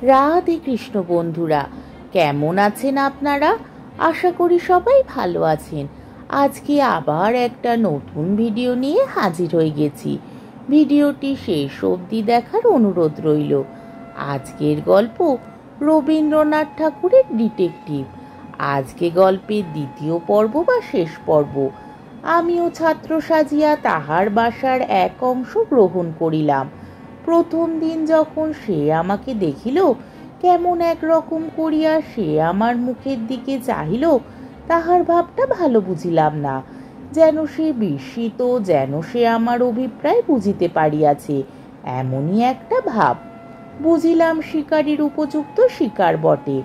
রাধে কৃষ্ণ বন্ধুরা, কেমন আছেন আপনারা? আশা করি সবাই ভালো আছেন। আজকে আবার একটা নতুন ভিডিও নিয়ে হাজির হয়ে গেছি। ভিডিওটি শেষ অবধি দেখার অনুরোধ রইল। আজকের গল্প রবীন্দ্রনাথ ঠাকুরের ডিটেকটিভ। আজকে গল্পের দ্বিতীয় পর্ব বা শেষ পর্ব। আমিও ছাত্র সাজিয়া তাহার বাসার এক অংশ গ্রহণ করিলাম। প্রথম দিন যখন সে আমাকে দেখিল, কেমন একরকম করিয়া সে আমার মুখের দিকে চাহিল, তাহার ভাবটা ভালো বুঝিলাম না। যেন সে বিস্মিত, যেন সে আমার অভিপ্রায় বুঝিতে পারিয়াছে, এমনই একটা ভাব। বুঝিলাম শিকারীর উপযুক্ত শিকার বটে,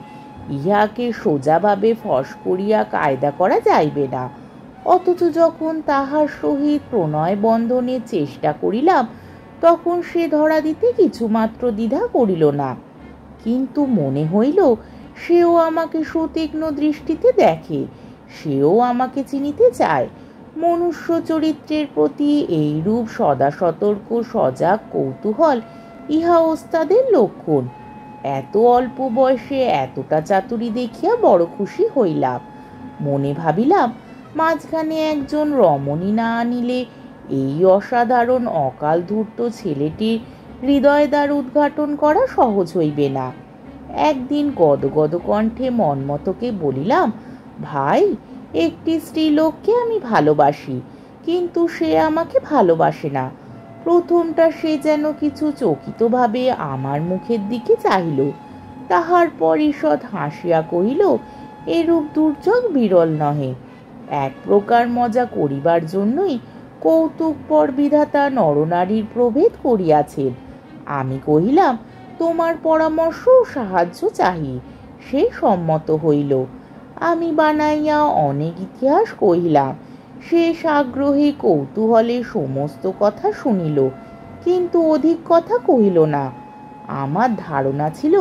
ইহাকে সোজাভাবে ফস করিয়া কায়দা করা যাইবে না। অথচ যখন তাহার সহিত প্রণয় বন্ধনের চেষ্টা করিলাম, তখন সে ধরা দিতে কিছুমাত্র দ্বিধা করিল না। কিন্তু মনে হইল সেও আমাকে সুতীক্ষ্ণ দৃষ্টিতে দেখে, সেও আমাকে চিনিতে চায়। মনুষ্য চরিত্রের প্রতি এইরূপ সদা সতর্ক সজাগ কৌতূহল ইহা ওস্তাদের লক্ষণ। এত অল্প বয়সে এতটা চাতুরী দেখিয়া বড় খুশি হইলাম। মনে ভাবিলাম, মাঝখানে একজন রমণী না আনিলে এই অসাধারণ অকাল ধূর্ত ছেলেটির হৃদয়দ্বার উদ্ঘাটন করা সহজ হইবে না। একদিন গদগদ কণ্ঠে মন্মথকে বলিলাম, ভাই, একটি স্ত্রীলোককে আমি ভালোবাসি, কিন্তু সে আমাকে ভালোবাসে না। প্রথমটা সে যেন কিছু চকিতভাবে আমার মুখের দিকে চাহিল, তাহার পর ঈষৎ হাসিয়া কহিল, এরূপ দুর্যোগ বিরল নহে। এক প্রকার মজা করিবার জন্যই কৌতুকপর বিধাতা নরনারীর প্রভেদ করিয়াছেন। আমি কহিলাম, তোমার পরামর্শ ও সাহায্য চাহি। সে সম্মত হইল। আমি বানাইয়া অনেক ইতিহাস কহিলাম। সে সাগ্রহে কৌতূহলে সমস্ত কথা শুনিল, কিন্তু অধিক কথা কহিল না। আমার ধারণা ছিল,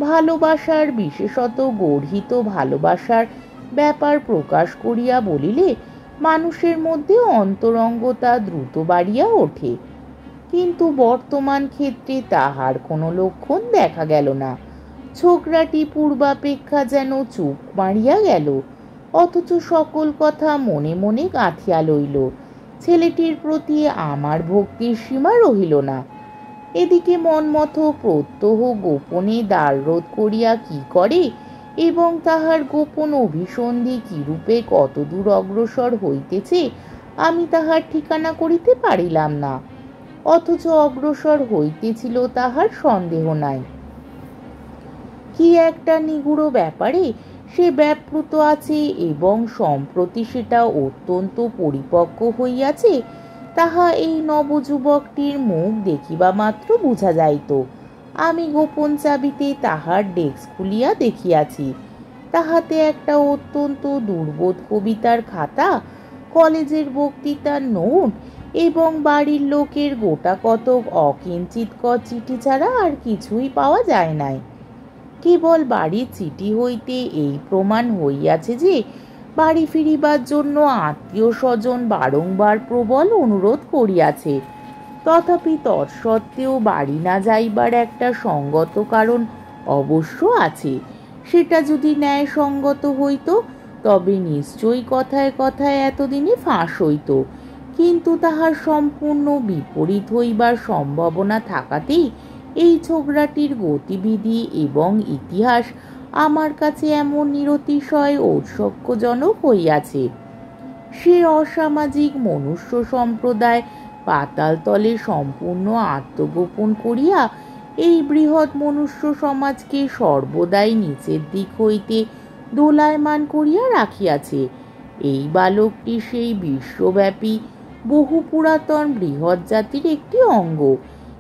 ভালোবাসার, বিশেষত গর্হিত ভালোবাসার ব্যাপার প্রকাশ করিয়া বলিলে মানুষের মধ্যে অন্তরঙ্গতা দ্রুত বাড়িয়া ওঠে। কিন্তু বর্তমান ক্ষেত্রে তাহার কোনো লক্ষণ দেখা গেল না। ছোকরাটি পূর্বাপেক্ষা যেন চুপ মারিয়া গেল, অথচ সকল কথা মনে মনে গাঁথিয়া লইল। ছেলেটির প্রতি আমার ভক্তির সীমা রহিল না। এদিকে মন্মথ প্রত্যহ গোপনে দ্বাররোধ করিয়া কি করে এবং তাহার গোপন অভিসন্ধি কিরূপে কতদূর অগ্রসর হইতেছে, আমি তাহার ঠিকানা করিতে পারিলাম না। অথচ অগ্রসর হইতেছিল তাহার সন্দেহ নাই। কি একটা নিগূঢ় ব্যাপারে সে ব্যাপৃত আছে এবং সম্প্রতি সেটা অত্যন্ত পরিপক্ক হইয়াছে, তাহা এই নবযুবকটির মুখ দেখিবা মাত্র বুঝা যাইত। আমি গোপন চাবিতে তাহার ডেস্ক খুলিয়া দেখিয়াছি। তাহাতে একটা অত্যন্ত দুর্বোধ কবিতার খাতা, কলেজের বক্তৃতার নোট এবং বাড়ির লোকের গোটা কতক অকিঞ্চিৎকর চিঠি ছাড়া আর কিছুই পাওয়া যায় নাই। কেবল বাড়ির চিঠি হইতে এই প্রমাণ হইয়াছে যে বাড়ি ফিরিবার জন্য আত্মীয় স্বজন বারংবার প্রবল অনুরোধ করিয়াছে। তথাপি তৎসত্ত্বেও বাড়ি না যাইবার একটা সঙ্গত কারণ অবশ্য আছে। সেটা যদি ন্যায়সঙ্গত হইত, তবে নিশ্চয়ই কথায় কথায় এতদিনে ফাঁস হইত। কিন্তু তাহার সম্পূর্ণ বিপরীত হইবার সম্ভাবনা থাকাতেই এই ছোকরাটির গতিবিধি এবং ইতিহাস আমার কাছে এমন নিরতিশয় ঔৎসুক্যজনক হইয়াছে। সে অসামাজিক মনুষ্য সম্প্রদায় পাতালতলে সম্পূর্ণ আত্মগোপন করিয়া এই বৃহৎ মনুষ্য সমাজকে সর্বদাই নিচের দিক হইতে দোলায়মান করিয়া রাখিয়াছে। এই বালকটি সেই বিশ্বব্যাপী বহু পুরাতন বৃহৎ জাতির একটি অঙ্গ।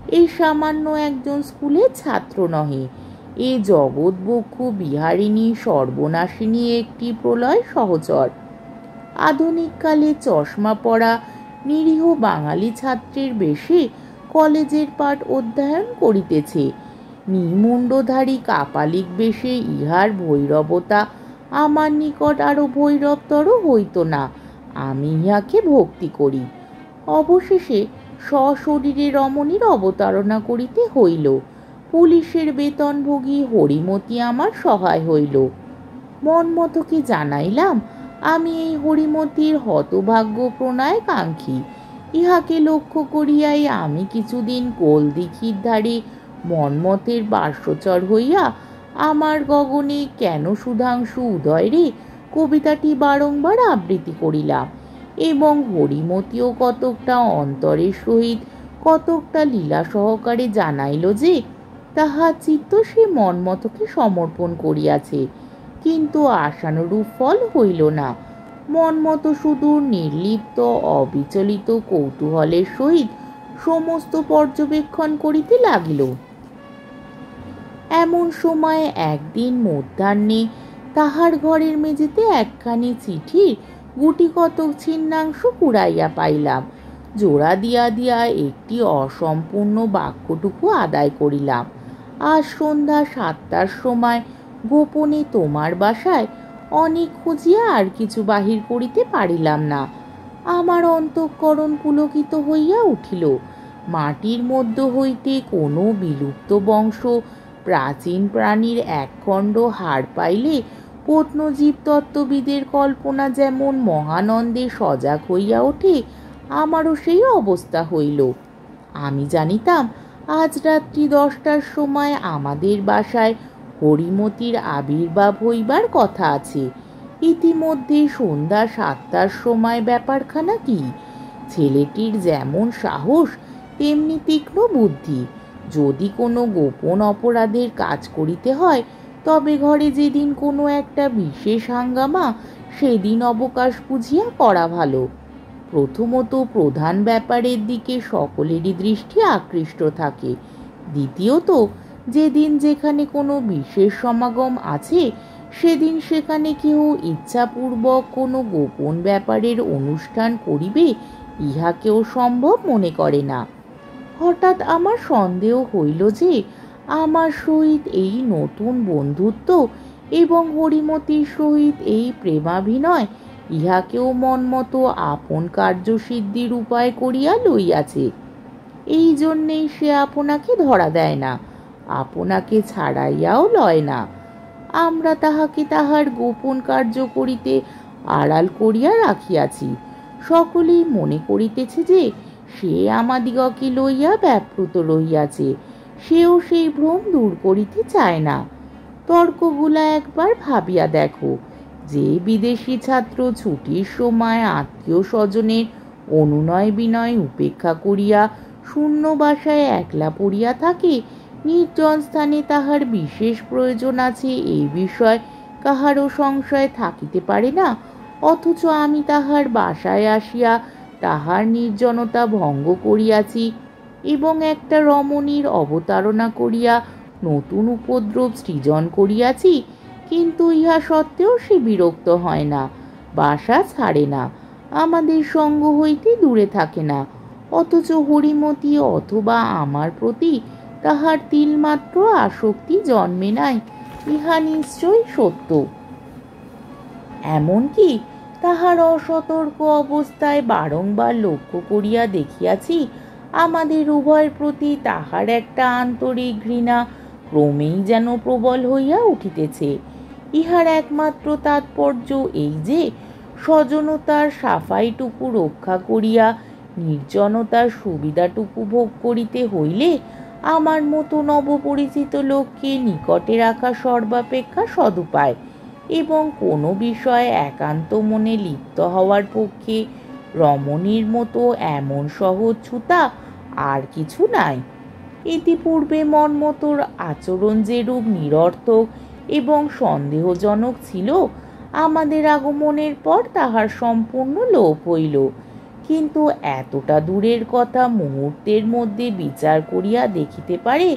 এই সামান্য একজন স্কুলের ছাত্র নহে, এ জগৎবক্ষু বিহারিণী সর্বনাশিনী একটি প্রলয় সহচর। আধুনিককালে চশমা পরা নিরীহ বাঙালি ছাত্রের বেশে কলেজের পাঠ অধ্যয়ন করিতেছে। নিমুণ্ডধারী কাপালিক বেশে ইহার ভৈরবতা আমার নিকট আরো ভৈরবতর হইত না। আমি ইহাকে ভক্তি করি। অবশেষে সশরীরে রমণীর অবতারণা করিতে হইল। পুলিশের বেতনভোগী হরিমতি আমার সহায় হইল। মনমতকে জানাইলাম আমি এই হরিমতির হতভাগ্য প্রণয় কাঙ্ক্ষী। ইহাকে লক্ষ্য করিয়াই আমি কিছুদিন কোল দিঘির ধারে মনমতের বার্ষচর হইয়া আমার গগনে কেন সুধাংশু উদয় রে কবিতাটি বারংবার আবৃত্তি করিলাম, এবং হরিমতিও কতকটা অন্তরের সহিত কতকটা লীলা সহকারে জানাইল যে তাহার চিত্ত সে মনমতকে সমর্পণ করিয়াছে, কিন্তু আশানুরূপ ফল হইল না। মনমত শুধু নির্লিপ্ত অবিচলিত কৌতূহলের সহিত সমস্ত পর্যবেক্ষণ করিতে লাগিল। এমন সময় একদিন মধ্যাহ্নে তাহার ঘরের মেঝেতে একখানি চিঠির গুটি কতক ছিন্নাংশ কুড়াইয়া পাইলাম। জোড়া দিয়া দিয়া একটি অসম্পূর্ণ বাক্যটুকু আদায় করিলাম। আজ সন্ধ্যা 7টার সময় গোপনে তোমার বাসায় অনেক খুঁজিয়া আর কিছু বাহির করিতে পারিলাম না। আমার অন্তঃকরণ পুলকিত হইয়া উঠিল। মাটির মধ্য হইতে কোনো বিলুপ্ত বংশ প্রাচীন প্রাণীর একখণ্ড হাড় পাইলে প্রত্নজীব তত্ত্ববিদের কল্পনা যেমন মহানন্দে সজাগ হইয়া ওঠে, আমারও সেই অবস্থা হইল। আমি জানিতাম আজ রাত্রি 10টার সময় আমাদের বাসায় হরিমতির আবির্ভাব হইবার কথা আছে। ইতিমধ্যে সন্ধ্যা 7টার সময় ব্যাপারখানা কি? ছেলেটির যেমন সাহস তেমনি তীক্ষ্ণ বুদ্ধি। যদি কোনো গোপন অপরাধের কাজ করিতে হয় তবে ঘরে যেদিন কোনো একটা বিশেষ হাঙ্গামা সেদিন অবকাশ বুঝিয়া করা ভালো। প্রথমত প্রধান ব্যাপারের দিকে সকলেরই দৃষ্টি আকৃষ্ট থাকে। দ্বিতীয়ত যেদিন যেখানে কোনো বিশেষ সমাগম আছে সেদিন সেখানে কেউ ইচ্ছাপূর্বক কোনো গোপন ব্যাপারের অনুষ্ঠান করিবে ইহা কেউ সম্ভব মনে করে না। হঠাৎ আমার সন্দেহ হইল যে আমার সহিত এই নতুন বন্ধুত্ব এবং হরিমতির সহিত এই প্রেমাভিনয় ইহাকেও মনমতো আপন কার্যসিদ্ধির উপায় করিয়া লইয়াছে। এই জন্যেই সে আপনাকে ধরা দেয় না, আপনাকে ছাড়াইয়াও লয় না। আমরা তাহাকে তাহার গোপন কার্য করিতে আড়াল করিয়া রাখিয়াছি। সকলেই মনে করিতেছে যে সে আমাদিগকে লইয়া ব্যাপৃত রহিয়াছে। সেও সেই ভ্রম দূর করিতে চায় না। তর্কগুলা একবার ভাবিয়া দেখো। যে বিদেশি ছাত্র ছুটির সময় আত্মীয় স্বজনের অনুনয় বিনয় উপেক্ষা করিয়া শূন্য বাসায় একলা পড়িয়া থাকে, নির্জন স্থানে তাহার বিশেষ প্রয়োজন আছে এই বিষয় কাহারও সংশয় থাকিতে পারে না, অথচ আমি তাহার বাসায় আসিয়া তাহার নির্জনতা ভঙ্গ করিয়াছি এবং একটা রমণীর অবতারণা করিয়া নতুন উপদ্রব সৃজন করিয়াছি, কিন্তু ইহা সত্ত্বেও সে বিরক্ত হয় না, বাসা ছাড়ে না, আমাদের সঙ্গ হইতে দূরে থাকে না। অথচ হরিমতি অথবা আমার প্রতি তাহার তিলমাত্র আসক্তি জন্মে নাই, ইহা নিশ্চয় সত্য। এমনকি তাহার অসতর্ক অবস্থায় বারংবার লক্ষ্য করিয়া দেখিয়াছি আমাদের উভয়ের প্রতি তাহার একটা আন্তরিক ঘৃণা ক্রমেই যেন প্রবল হইয়া উঠিতেছে। ইহার একমাত্র তাৎপর্য এই যে স্বজনতার সাফাইটুকু রক্ষা করিয়া নির্জনতার সুবিধাটুকু ভোগ করিতে হইলে আমার মতো নবপরিচিত লোককে নিকটে রাখা সর্বাপেক্ষা সদুপায়, এবং কোনো বিষয়ে একান্ত মনে লিপ্ত হওয়ার পক্ষে রমণীর মতো এমন সহজ ছুতা আর কিছু নাই। ইতিপূর্বে মনমতোর আচরণ যেরূপ নিরর্থক এবং সন্দেহজনক ছিল, আমাদের আগমনের পর তাহার সম্পূর্ণ লোপ হইল। কিন্তু এতটা দূরের কথা মুহূর্তের মধ্যে বিচার করিয়া দেখিতে পারে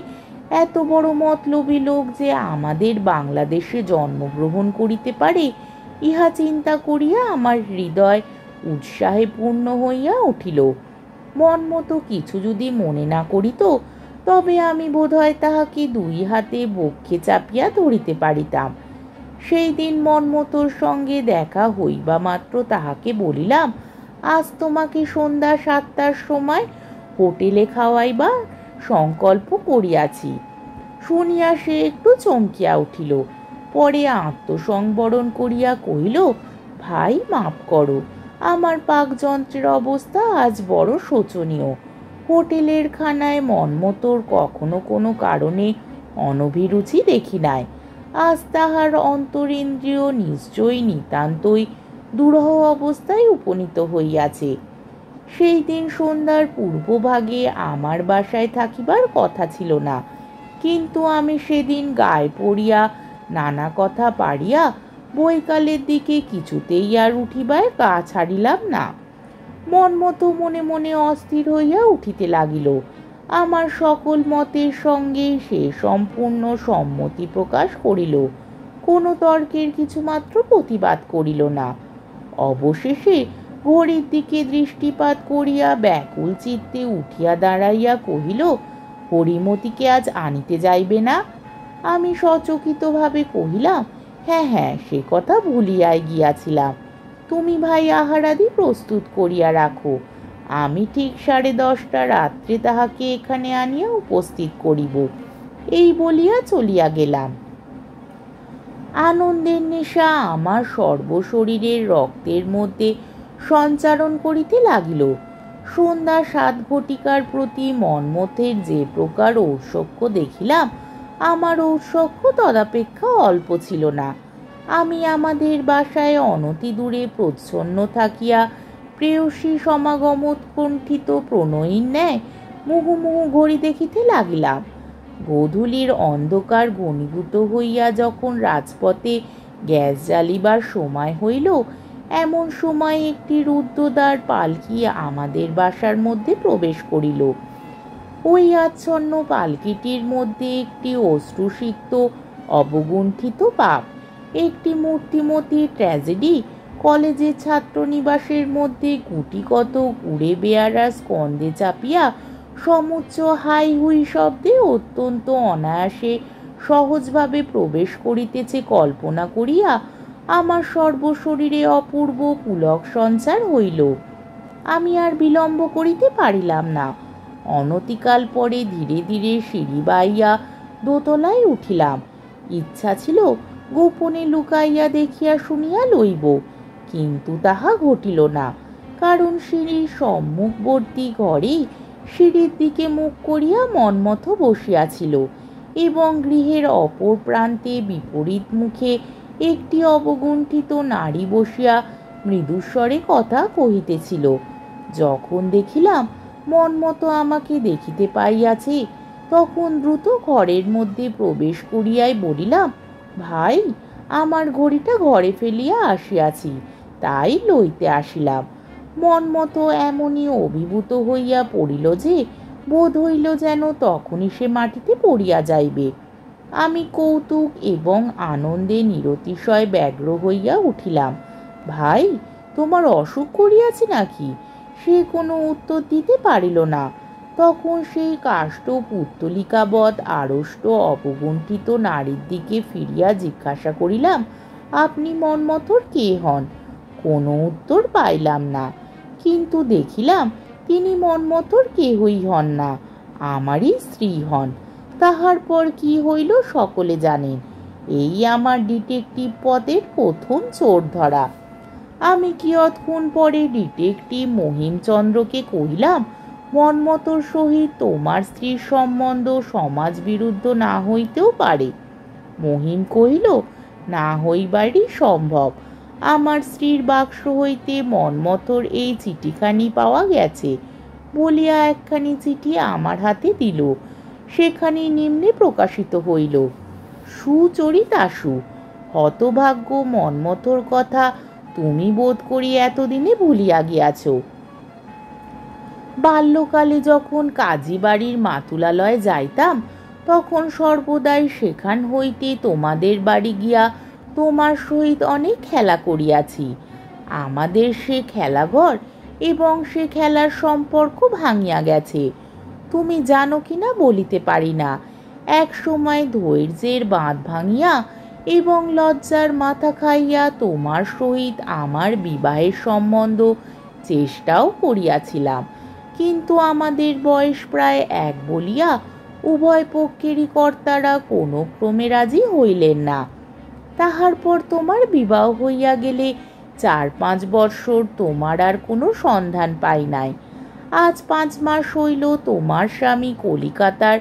এত বড় মতলবী লোক যে আমাদের বাংলাদেশে জন্মগ্রহণ করিতে পারে, ইহা চিন্তা করিয়া আমার হৃদয় উৎসাহে পূর্ণ হইয়া উঠিল। মনমতো কিছু যদি মনে না করিত তবে আমি বোধহয় তাহাকে 2 হাতে বক্ষে চাপিয়া ধরিতে পারিতাম। সেই দিন মনমতোর সঙ্গে দেখা হইবা মাত্র তাহাকে বলিলাম, আজ তোমাকে সন্ধ্যা 7টার সময় হোটেলে খাওয়াইবার সংকল্প করিয়াছি। শুনিয়া সে একটু চমকিয়া উঠিল, পরে আত্মসংবরণ করিয়া কহিল, ভাই মাপ করো, আমার পাকযন্ত্রের অবস্থা আজ বড় শোচনীয়। হোটেলের খানায় মনমতোর কখনো কোনো কারণে অনভিরুচি দেখি নাই। আজ তাহার অন্তরেন্দ্রিয় নিশ্চয়ই নিতান্তই দুরূহ অবস্থায় উপনীত হইয়াছে। সেই দিন সন্ধ্যার পূর্বভাগে আমার বাসায় থাকিবার কথা ছিল না, কিন্তু আমি সেদিন গায়ে পড়িয়া নানা কথা পাড়িয়া বৈকালের দিকে কিছুতেই আর উঠিবার গা ছাড়িলাম না। মনমতো মনে মনে অস্থির হইয়া উঠিতে লাগিল। আমার সকল মতের সঙ্গে সে সম্পূর্ণ সম্মতি প্রকাশ করিল, কোনো তর্কের কিছুমাত্র প্রতিবাদ করিল না। অবশেষে ঘড়ির দিকে দৃষ্টিপাত করিয়া ব্যাকুল চিত্তে উঠিয়া দাঁড়াইয়া কহিল, হরিমতিকে আজ আনিতে যাইবে না? আমি সচকিতভাবে কহিলাম, হ্যাঁ হ্যাঁ, সে কথা ভুলিয়াই গিয়াছিলাম। তুমি ভাই আহারাদি প্রস্তুত করিয়া রাখো, আমি ঠিক 10:30 রাত্রে তাহাকে এখানে আনিয়া উপস্থিত করিব। এই বলিয়া চলিয়া গেলাম। আনন্দের নেশা আমার সর্বশরীরের রক্তের মধ্যে সঞ্চারণ করিতে লাগিল। সন্ধ্যা 7 ঘটিকার প্রতি মন্মথের যে প্রকার ঔৎসুক্য দেখিলাম, আমার ঔৎসুক্য তদাপেক্ষা অল্প ছিল না। আমি আমাদের বাসায় অনতি দূরে প্রচ্ছন্ন থাকিয়া প্রেয়সী সমাগম উৎকণ্ঠিত প্রণয়ীর ন্যায় মুহুর্মুহু ঘড়ি দেখিতে লাগিলাম। গোধূলির অন্ধকার ঘনীভূত হইয়া যখন রাজপথে গ্যাস জ্বালিবার সময় হইল, এমন সময় একটি রুদ্ধদ্বার পালকি আমাদের বাসার মধ্যে প্রবেশ করিল। ওই আচ্ছন্ন পালকিটির মধ্যে একটি অশ্রুসিক্ত অবগুণ্ঠিত পাপ, একটি মূর্তিমতী ট্র্যাজেডি, কলেজের ছাত্রনিবাসের মধ্যে গুটি কত উড়ে বেয়ারা স্কন্ধে চাপিয়া সমুচ্চ হাই হুই শব্দে অত্যন্ত অনায়াসে সহজভাবে প্রবেশ করিতেছে কল্পনা করিয়া আমার সর্বশরীরে অপূর্ব পুলক সঞ্চার হইল। আমি আর বিলম্ব করিতে পারিলাম না। অনতিকাল পরে ধীরে ধীরে সিঁড়ি বাইয়া দোতলায় উঠিলাম। ইচ্ছা ছিল গোপনে লুকাইয়া দেখিয়া শুনিয়া লইব, কিন্তু তাহা ঘটিল না, কারণ সিঁড়ির সম্মুখবর্তী ঘরেই সিঁড়ির দিকে মুখ করিয়া মন্মথ বসিয়াছিল এবং গৃহের অপর প্রান্তে বিপরীত মুখে একটি অবগুণ্ঠিত নারী বসিয়া মৃদুস্বরে কথা কহিতেছিল। যখন দেখিলাম মন্মথ আমাকে দেখিতে পাইয়াছে, তখন দ্রুত ঘরের মধ্যে প্রবেশ করিয়াই বলিলাম, ভাই, আমার ঘড়িটা ঘরে ফেলিয়া আসিয়াছি, তাই লইতে আসিলাম। মন্মথ এমনই অভিভূত হইয়া পড়িল যে বোধ হইল যেন তখনই সে মাটিতে পড়িয়া যাইবে। আমি কৌতুক এবং আনন্দে নিরতিশয় ব্যগ্র হইয়া উঠিলাম। ভাই, তোমার অসুখ করিয়াছে নাকি? সে কোনো উত্তর দিতে পারিল না। তখন সেই কাষ্ঠ পুত্তলিকাবৎ আড়ষ্ট অপগুণ্ঠিত নারীর দিকে ফিরিয়া জিজ্ঞাসা করিলাম, আপনি মন্মথর কে হন? কোনো উত্তর পাইলাম না, কিন্তু দেখিলাম তিনি মন্মথর কেহই হন না, আমারই স্ত্রী হন। তাহার পর কি হইল সকলে জানেন। এই আমার ডিটেকটিভ পদের প্রথম চোর ধরা। আমি কিয়ৎক্ষণ পরে ডিটেকটিভ মহিমচন্দ্রকে কহিলাম, মন্মথর সহিত তোমার স্ত্রীর সম্বন্ধ সমাজ বিরুদ্ধ না হইতেও পারে। মহিম কহিল, না হইবারই সম্ভব। আমার স্ত্রীর বাক্স হইতে মন্মথর এই চিঠিখানি পাওয়া গেছে বলিয়া একখানি চিঠি আমার হাতে দিল। সেখানে নিম্নে প্রকাশিত হইল, সুচরিতাশু, হতভাগ্য মন্মথর কথা তুমি বোধ করি এতদিনে ভুলিয়া গিয়াছ। বাল্যকালে যখন কাজী বাড়ির মাতুলালয়ে যাইতাম, তখন সর্বদাই সেখান হইতে তোমাদের বাড়ি গিয়া তোমার সহিত অনেক খেলা করিয়াছি। আমাদের সে খেলাঘর এবং সে খেলার সম্পর্ক ভাঙিয়া গেছে। তুমি জানো কিনা বলিতে পারি না। এক সময় ধৈর্যের বাঁধ ভাঙিয়া এবং লজ্জার মাথা খাইয়া তোমার সহিত আমার বিবাহের সম্বন্ধ চেষ্টাও করিয়াছিলাম, কিন্তু আমাদের বয়স প্রায় এক বলিয়া উভয় পক্ষেরই কর্তারা কোনো ক্রমে রাজি হইলেন না। তাহার পর তোমার বিবাহ হইয়া গেলে 4-5 বৎসর তোমার আর কোনো সন্ধান পাই নাই। আজ 5 মাস হইল তোমার স্বামী কলিকাতার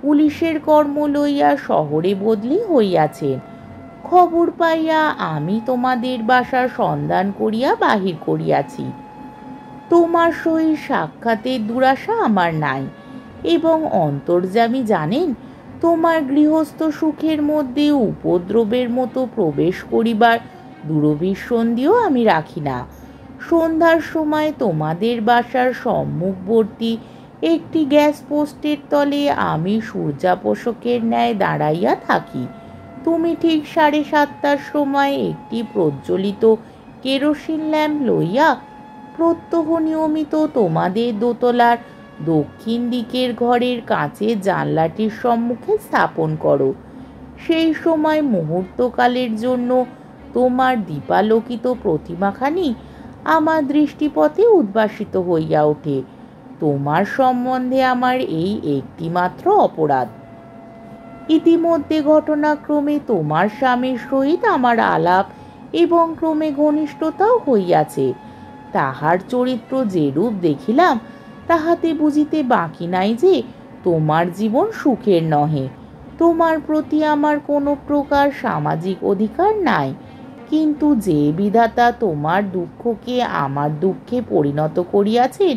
পুলিশের কর্ম লইয়া শহরে বদলি হইয়াছেন। খবর পাইয়া আমি তোমাদের বাসার সন্ধান করিয়া বাহির করিয়াছি। তোমার সহিত সাক্ষাতের দুরাশা আমার নাই, এবং অন্তর্যামী জানেন তোমার গৃহস্থ সুখের মধ্যে উপদ্রবের মতো প্রবেশ করিবার দুরভিসন্ধিও আমি রাখি না। সন্ধ্যার সময় তোমাদের বাসার সম্মুখবর্তী একটি গ্যাস পোস্টের তলে আমি সূর্যাপোষকের ন্যায় দাঁড়াইয়া থাকি। তুমি ঠিক 7:30টার সময় একটি প্রজ্বলিত কেরোসিন ল্যাম্প লইয়া প্রত্যহ নিয়মিত তোমাদের দোতলার দক্ষিণ দিকের ঘরের কাঁচের জানলাটির সম্মুখে স্থাপন করো। সেই সময় মুহূর্তকালের জন্য তোমার দীপালোকিত প্রতিমাখানি আমার দৃষ্টিপথে উদ্ভাসিত হইয়া ওঠে। তোমার সম্বন্ধে আমার এই একটিমাত্র অপরাধ। ইতিমধ্যে ঘটনাক্রমে তোমার স্বামীর সহিত আমার আলাপ এবং ক্রমে ঘনিষ্ঠতাও হইয়াছে। তাহার চরিত্র যেরূপ দেখিলাম, তাহাতে বুঝিতে বাকি নাই যে তোমার জীবন সুখের নহে। তোমার প্রতি আমার কোনো প্রকার সামাজিক অধিকার নাই, কিন্তু যে বিধাতা তোমার দুঃখকে আমার দুঃখে পরিণত করিয়াছেন,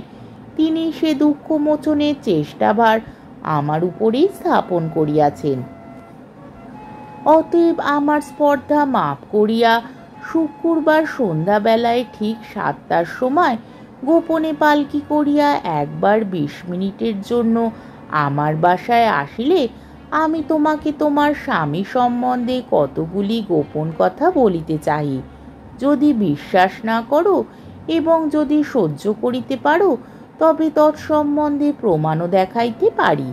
তিনি সে দুঃখ মোচনের চেষ্টাভার আমার উপরেই স্থাপন করিয়াছেন। অতএব আমার স্পর্ধা মাপ করিয়া শুক্রবার সন্ধ্যাবেলায় ঠিক 7টার সময় গোপনে পালকি করিয়া একবার 20 মিনিটের জন্য আমার বাসায় আসিলে আমি তোমাকে তোমার স্বামী সম্বন্ধে কতগুলি গোপন কথা বলিতে চাহি। যদি বিশ্বাস না করো এবং যদি সহ্য করিতে পারো, তবে তৎসম্বন্ধে প্রমাণও দেখাইতে পারি,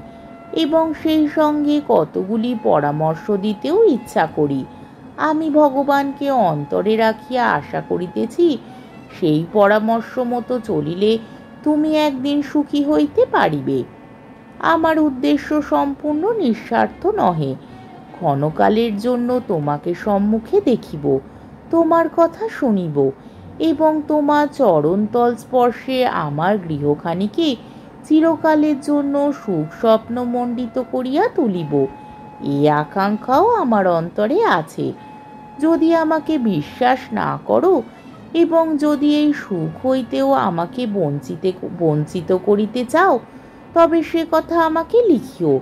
এবং সেই সঙ্গে কতগুলি পরামর্শ দিতেও ইচ্ছা করি। আমি ভগবানকে অন্তরে রাখিয়া আশা করিতেছি, সেই পরামর্শ মতো চলিলে তুমি একদিন সুখী হইতে পারিবে। আমার উদ্দেশ্য সম্পূর্ণ নিঃস্বার্থ নহে। ক্ষণকালের জন্য তোমাকে সম্মুখে দেখিব, তোমার কথা শুনিব, এবং তোমার চরণতল স্পর্শে আমার গৃহখানিকে চিরকালের জন্য সুখ স্বপ্ন মণ্ডিত করিয়া তুলিব। এই আকাঙ্ক্ষাও আমার অন্তরে আছে। যদি আমাকে বিশ্বাস না করো এবং যদি এই সুখ হইতেও আমাকে বঞ্চিত করিতে চাও, তবে সে কথা আমাকে লিখিও।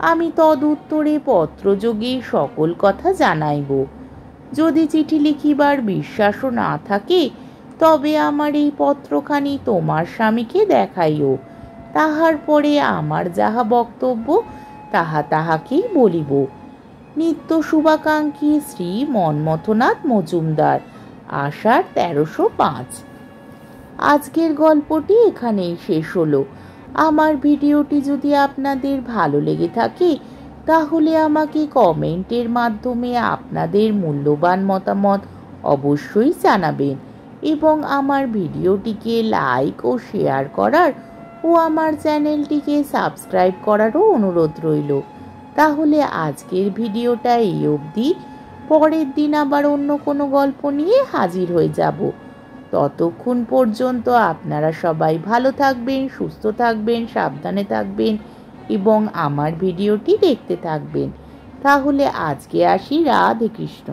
আমি তদুত্তরে পত্রযোগে সকল কথা জানাইব। যদি চিঠি লিখিবার বিশ্বাসও না থাকে, তবে আমার এই পত্রখানি তোমার স্বামীকে দেখাইও। তাহার পরে আমার যাহা বক্তব্য তাহাকেই বলিব। নিত্য শুভাকাঙ্ক্ষী শ্রী মন্মথনাথ মজুমদার, আষাঢ় 1305। আজকের গল্পটি এখানেই শেষ হলো। আমার ভিডিওটি যদি আপনাদের ভালো লেগে থাকে, তাহলে আমাকে কমেন্টের মাধ্যমে আপনাদের মূল্যবান মতামত অবশ্যই জানাবেন, এবং আমার ভিডিওটিকে লাইক ও শেয়ার করার ও আমার চ্যানেলটিকে সাবস্ক্রাইব করারও অনুরোধ রইল। তাহলে আজকের ভিডিওটা এই অবধি। পরের দিন আবার অন্য কোনো গল্প নিয়ে হাজির হয়ে যাব। ততক্ষণ পর্যন্ত আপনারা সবাই ভালো থাকবেন, সুস্থ থাকবেন, সাবধানে থাকবেন এবং আমার ভিডিওটি দেখতে থাকবেন। তাহলে আজকে আসি। রাধে কৃষ্ণ।